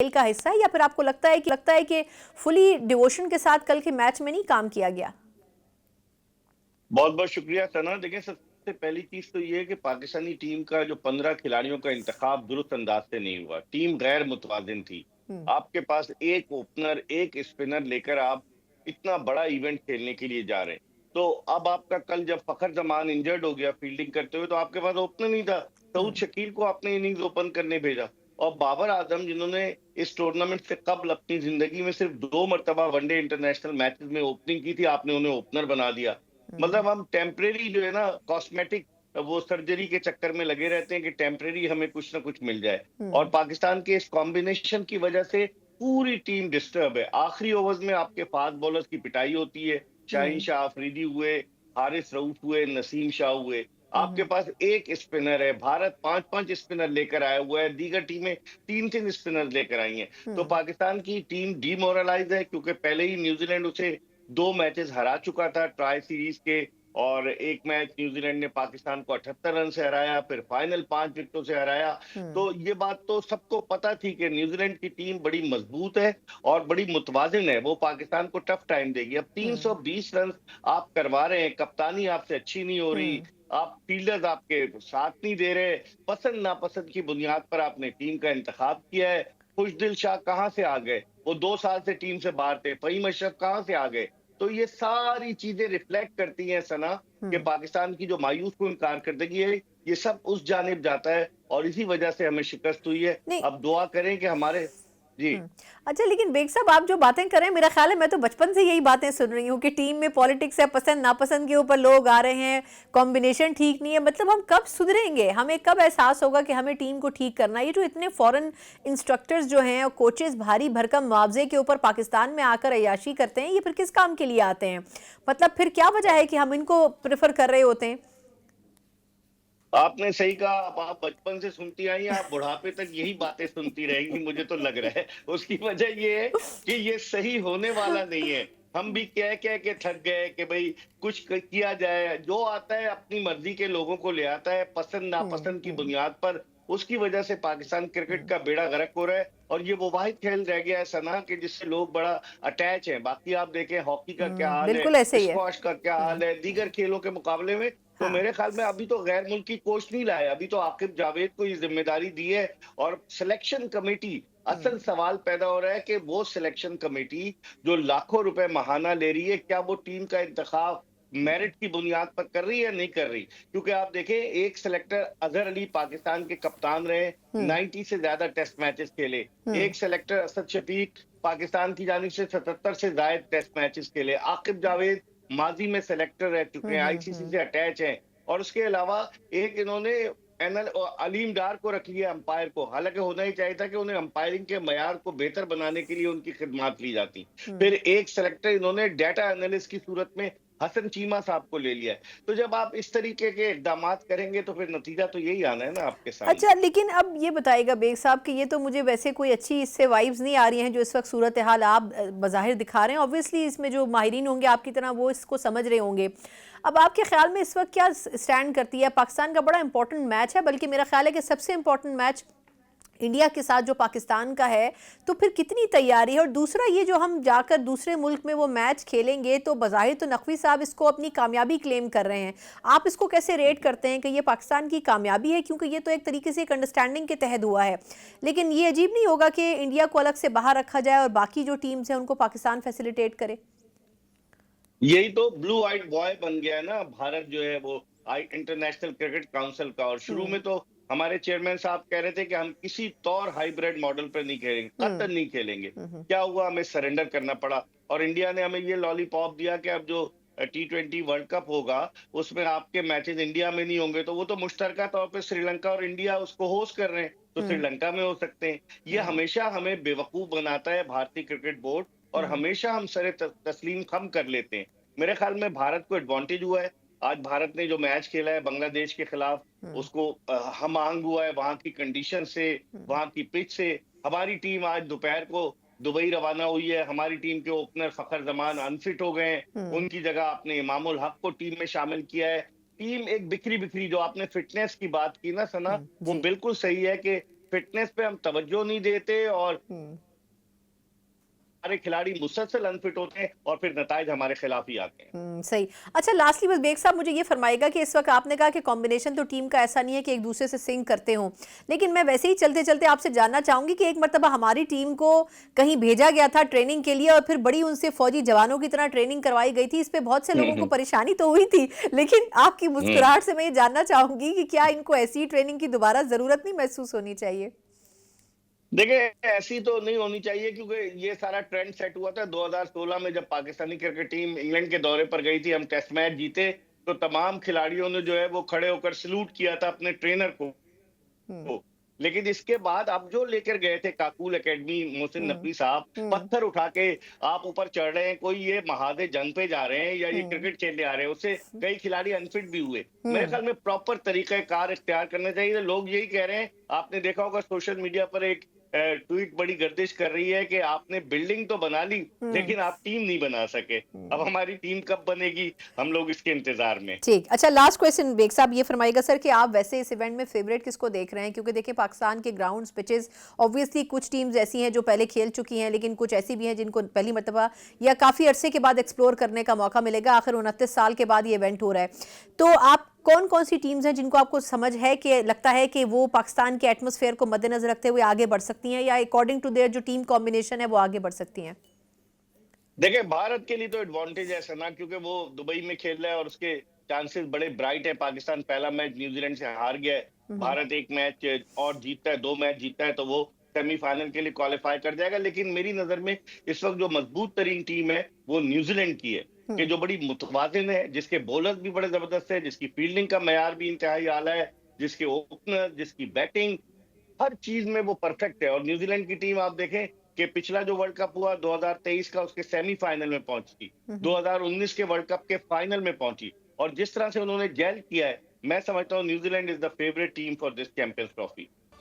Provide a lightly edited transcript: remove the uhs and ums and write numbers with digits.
खेल का हिस्सा है, या फिर आपको लगता है कि फुली डिवोशन के साथ कल के मैच में नहीं काम किया गया? बहुत बहुत शुक्रिया सना। देखिए, सबसे पहली चीज तो ये है कि पाकिस्तानी टीम का जो 15 खिलाड़ियों का इंतखाब दुरुस्त अंदाज से नहीं हुआ। टीम गैर मुतवाजिन थी। हम्म। आपके पास एक ओपनर एक स्पिनर लेकर आप इतना बड़ा इवेंट खेलने के लिए जा रहे हैं। तो अब आपका कल जब फखर जमान इंजर्ड हो गया फील्डिंग करते हुए, तो आपके पास ओपनर नहीं था। सऊद हम्म। शकील को आपने इनिंग्स ओपन करने भेजा। और बाबर आजम, जिन्होंने इस टूर्नामेंट से कबल अपनी जिंदगी में सिर्फ 2 मरतबा वनडे इंटरनेशनल मैचेस में ओपनिंग की थी, आपने उन्हें ओपनर बना दिया। हम्म। मतलब हम टेम्परेरी जो है ना, कॉस्मेटिक वो सर्जरी के चक्कर में लगे रहते हैं कि टेम्परेरी हमें कुछ ना कुछ मिल जाए। और हम्म। पाकिस्तान के इस कॉम्बिनेशन की वजह से पूरी टीम डिस्टर्ब है। आखिरी ओवर्स में आपके फास्ट बॉलर्स की पिटाई होती है। शाहीन हम्म। शाह अफरीदी हुए, हारिस रऊफ हुए, नसीम शाह हुए। आपके हम्म। पास एक स्पिनर है। भारत पांच पांच स्पिनर लेकर आया हुआ है, दीगर टीमें तीन तीन स्पिनर लेकर आई हैं। तो हम्म। पाकिस्तान की टीम डीमोरलाइज है, क्योंकि पहले ही न्यूजीलैंड उसे 2 मैचेस हरा चुका था ट्राई सीरीज के। और एक मैच न्यूजीलैंड ने पाकिस्तान को 78 रन से हराया, फिर फाइनल 5 विकेटों से हराया। हम्म। तो ये बात तो सबको पता थी कि न्यूजीलैंड की टीम बड़ी मजबूत है और बड़ी मुतवाजिन है। वो पाकिस्तान को टफ टाइम देगी। अब हम्म। 320 रन आप करवा रहे हैं, कप्तानी आपसे अच्छी नहीं हो रही, हम्म। आप फील्डर्स आपके साथ नहीं दे रहे, पसंद नापसंद की बुनियाद पर आपने टीम का इंतखाब किया है। खुशदिल शाह कहाँ से आ गए? वो 2 साल से टीम से बाहर थे। फहीम अशरफ कहाँ से आ गए? तो ये सारी चीजें रिफ्लेक्ट करती हैं सना, कि हम्म। पाकिस्तान की जो मायूस कुन कारकर्दगी है, ये सब उस जानिब जाता है और इसी वजह से हमें शिकस्त हुई है। नहीं। अब दुआ करें कि हमारे। जी। हुँ। अच्छा, लेकिन बेग साहब, आप जो बातें कर रहे हैं, मेरा ख़्याल है मैं तो बचपन से यही बातें सुन रही हूँ कि टीम में पॉलिटिक्स है, पसंद-नापसंद के ऊपर लोग आ रहे हैं, कॉम्बिनेशन ठीक नहीं है। मतलब हम कब सुधरेंगे? हमें कब एहसास होगा कि हमें टीम को ठीक करना है? ये जो इतने फ़ॉरेन इंस्ट्रक्टर्स जो हैं और कोचेज़ भारी भरकम मुआवज़े के ऊपर पाकिस्तान में आकर अय्याशी करते हैं, ये फिर किस काम के लिए आते हैं? मतलब फिर क्या वजह है कि हम इनको प्रेफ़र कर रहे होते हैं? आपने सही कहा। अब आप बचपन से सुनती आई हैं, आप बुढ़ापे तक यही बातें सुनती रहेंगी, मुझे तो लग रहा है। उसकी वजह ये है कि ये सही होने वाला नहीं है। हम भी कह कह के थक गए कि भाई कुछ किया जाए। जो आता है अपनी मर्जी के लोगों को ले आता है, पसंद हुँ। नापसंद की हुँ। बुनियाद पर। उसकी वजह से पाकिस्तान क्रिकेट हुँ। का बेड़ा गर्क हो रहा है। और ये वो वाहिद खेल रह गया है सना, कि जिससे लोग बड़ा अटैच हैं। बाकी आप देखें, हॉकी का क्या हाल है, बिल्कुल ऐसे ही है। स्क्वॉश का क्या हुँ। हाल है, दीगर खेलों के मुकाबले में। तो हाँ। मेरे ख्याल में अभी तो गैर मुल्की कोच नहीं लाए, अभी तो आकिब जावेद को ये जिम्मेदारी दी है। और सिलेक्शन कमेटी, हुँ। असल सवाल पैदा हो रहा है कि वो सिलेक्शन कमेटी जो लाखों रुपए महाना ले रही है, क्या वो टीम का इंतखाब हुँ। मेरिट की बुनियाद पर कर रही है या नहीं कर रही? क्योंकि आप देखें, एक सिलेक्टर अजहर अली पाकिस्तान के कप्तान रहे, हुँ। 90 से ज्यादा टेस्ट मैचेस खेले। हुँ। एक सिलेक्टर असद शफीक पाकिस्तान की जानिब से 77 से ज्यादा टेस्ट मैचेस खेले। आकिब जावेद माजी में सेलेक्टर रह चुके हुँ। हैं, हुँ। आईसीसी हुँ। से अटैच हैं। और उसके अलावा एक इन्होंने एनएल अलीम डार को रख लिया अंपायर को। हालांकि होना ही चाहिए था कि उन्हें अंपायरिंग के मयार को बेहतर बनाने के लिए उनकी खिदमात ली जाती। हुँ। फिर एक सेलेक्टर इन्होंने डेटा एनालिस्ट की सूरत में हसन चीमा साहब को ले लिया है। तो जब आप इस तरीके के इकदाम करेंगे, तो फिर नतीजा तो यही आना है ना आपके सामने। अच्छा, लेकिन अब ये बताइएगा बेग साहब कि ये तो मुझे वैसे कोई अच्छी इससे वाइब्स नहीं आ रही हैं जो इस वक्त सूरत हाल आप बज़ाहिर दिखा रहे हैं। ऑब्वियसली इसमें जो माहिरीन होंगे आपकी तरह वो इसको समझ रहे होंगे। अब आपके ख्याल में इस वक्त क्या स्टैंड करती है? पाकिस्तान का बड़ा इंपॉर्टेंट मैच है, बल्कि मेरा ख्याल है कि सबसे इंपॉर्टेंट मैच इंडिया के साथ जो पाकिस्तान का है। तो फिर कितनी तैयारी है? और दूसरा, ये जो हम जाकर दूसरे मुल्क में वो मैच खेलेंगे, तो बज़ाहिर तो नकवी साहब इसको अपनी कामयाबी क्लेम कर रहे हैं। आप इसको कैसे रेट करते हैं कि ये पाकिस्तान की कामयाबी है? क्योंकि ये तो एक तरीके से एक अंडरस्टैंडिंग के तहत हुआ है। लेकिन ये अजीब नहीं होगा कि इंडिया को अलग से बाहर रखा जाए और बाकी जो टीम्स हैं उनको पाकिस्तान फैसिलिटेट करे? यही तो ब्लू आइड बॉय बन गया है ना भारत, जो है वो आई इंटरनेशनल क्रिकेट काउंसिल का। और शुरू हम्म। में तो हमारे चेयरमैन साहब कह रहे थे कि हम किसी तौर हाइब्रिड मॉडल पर नहीं खेलेंगे, हम्म। कतई नहीं खेलेंगे। हम्म। क्या हुआ? हमें सरेंडर करना पड़ा। और इंडिया ने हमें ये लॉलीपॉप दिया कि अब जो T20 वर्ल्ड कप होगा, उसमें आपके मैचेस इंडिया में नहीं होंगे। तो वो तो मुश्तरका तौर पर श्रीलंका और इंडिया उसको होस्ट कर रहे हैं, तो हम्म। श्रीलंका में हो सकते हैं। ये हम्म। हमेशा हमें बेवकूफ बनाता है भारतीय क्रिकेट बोर्ड। और हम्म। हमेशा हम सरे तस्लीम खम कर लेते हैं। मेरे ख्याल में भारत को एडवांटेज हुआ है। आज भारत ने जो मैच खेला है बांग्लादेश के खिलाफ, हम्म। उसको हम आहंग हुआ है वहां की कंडीशन से, हम्म। वहां की पिच से। हमारी टीम आज दोपहर को दुबई रवाना हुई है। हमारी टीम के ओपनर फखर जमान अनफिट हो गए हैं। हम्म। उनकी जगह आपने इमामुल हक को टीम में शामिल किया है। टीम एक बिखरी बिखरी, जो आपने फिटनेस की बात की ना सना, वो जी। बिल्कुल सही है कि फिटनेस पे हम तवज्जो नहीं देते और हम्म। हमारे खिलाड़ी मुसलसल अनफिट होते हैं और फिर नताइज हमारे खिलाफ ही आते हैं। सही। अच्छा, लास्टली बस बेग साहब मुझे ये फरमाइएगा कि इस वक्त आपने कहा कि कॉम्बिनेशन तो टीम का ऐसा नहीं है कि एक दूसरे से सिंक करते हों, लेकिन मैं वैसे ही चलते चलते आपसे जानना चाहूंगी कि एक मरतबा हमारी टीम को कहीं भेजा गया था ट्रेनिंग के लिए और फिर बड़ी उनसे फौजी जवानों की तरह ट्रेनिंग करवाई गई थी। इस पे बहुत से लोगों को हम्म परेशानी तो हुई थी, लेकिन आपकी हम्म मुस्कुराहट से मैं ये जानना चाहूंगी कि क्या इनको ऐसी ट्रेनिंग की दोबारा जरूरत नहीं महसूस होनी चाहिए? देखिए, ऐसी तो नहीं होनी चाहिए क्योंकि ये सारा ट्रेंड सेट हुआ था 2016 में जब पाकिस्तानी क्रिकेट टीम इंग्लैंड के दौरे पर गई थी। हम टेस्ट मैच जीते तो तमाम खिलाड़ियों ने जो है वो खड़े होकर सैल्यूट किया था अपने ट्रेनर को। हम्म। हो। लेकिन इसके बाद अब जो लेकर गए थे काकुल एकेडमी मोहसिन हम्म। नकवी साहब, हम्म। पत्थर उठा के आप ऊपर चढ़ रहे हैं, कोई ये महादे जंग पे जा रहे हैं या ये हम्म। क्रिकेट खेलने आ रहे हैं, उससे कई खिलाड़ी अनफिट भी हुए। मेरे हम्म। ख्याल में प्रॉपर तरीका कार इख्तियार करना चाहिए। लोग यही कह रहे हैं, आपने देखा होगा सोशल मीडिया पर एक ट्वीट बड़ी गर्दिश कर रही है कि आपने बिल्डिंग तो बना ली हम्म। लेकिन आप टीम नहीं बना सके। अब हमारी टीम कब बनेगी, हम लोग इसके इंतजार में। ठीक। अच्छा, लास्ट क्वेश्चन बेग साहब ये फरमाइएगा सर कि आप वैसे इस इवेंट में फेवरेट किसको देख रहे हैं? क्योंकि देखिए पाकिस्तान के ग्राउंड्स पिचेस ऑब्वियसली कुछ टीम्स ऐसी हैं जो पहले खेल चुकी हैं, लेकिन कुछ ऐसी भी हैं जिनको पहली मर्तबा या काफ़ी अरसे के बाद एक्सप्लोर करने का मौका मिलेगा। आखिर 29 साल के बाद ये इवेंट हो रहा है, तो आप कौन कौन सी टीम्स हैं जिनको आपको समझ है कि लगता है कि वो पाकिस्तान के एटमोसफेयर को मद्देनजर रखते हुए आगे बढ़ सकती हैं, या अकॉर्डिंग टू देयर जो टीम कॉम्बिनेशन है वो आगे बढ़ सकती हैं? देखिए, भारत के लिए तो एडवांटेज है सना, क्योंकि वो दुबई में खेल रहा है और उसके चांसेस बड़े ब्राइट है। पाकिस्तान पहला मैच न्यूजीलैंड से हार गया है। हम्म। भारत एक मैच और जीतता है, 2 मैच जीतता है तो वो सेमीफाइनल के लिए क्वालिफाई कर जाएगा। लेकिन मेरी नजर में इस वक्त जो मजबूत तरीन टीम है वो न्यूजीलैंड की है, कि हम्म। जो बड़ी मुतवाजिन है, जिसके बॉलर्स भी बड़े जबरदस्त है, जिसकी फील्डिंग का मैयार भी इंतहाई आला है, जिसके ओपनर, जिसकी बैटिंग, हर चीज में वो परफेक्ट है। और न्यूजीलैंड की टीम आप देखें कि पिछला जो वर्ल्ड कप हुआ 2023 का, उसके सेमीफाइनल में पहुंची, हम्म। 2019 के वर्ल्ड कप के फाइनल में पहुंची, और जिस तरह से उन्होंने जेल किया है, मैं समझता हूं New Zealand is the favourite team for this champions trophy.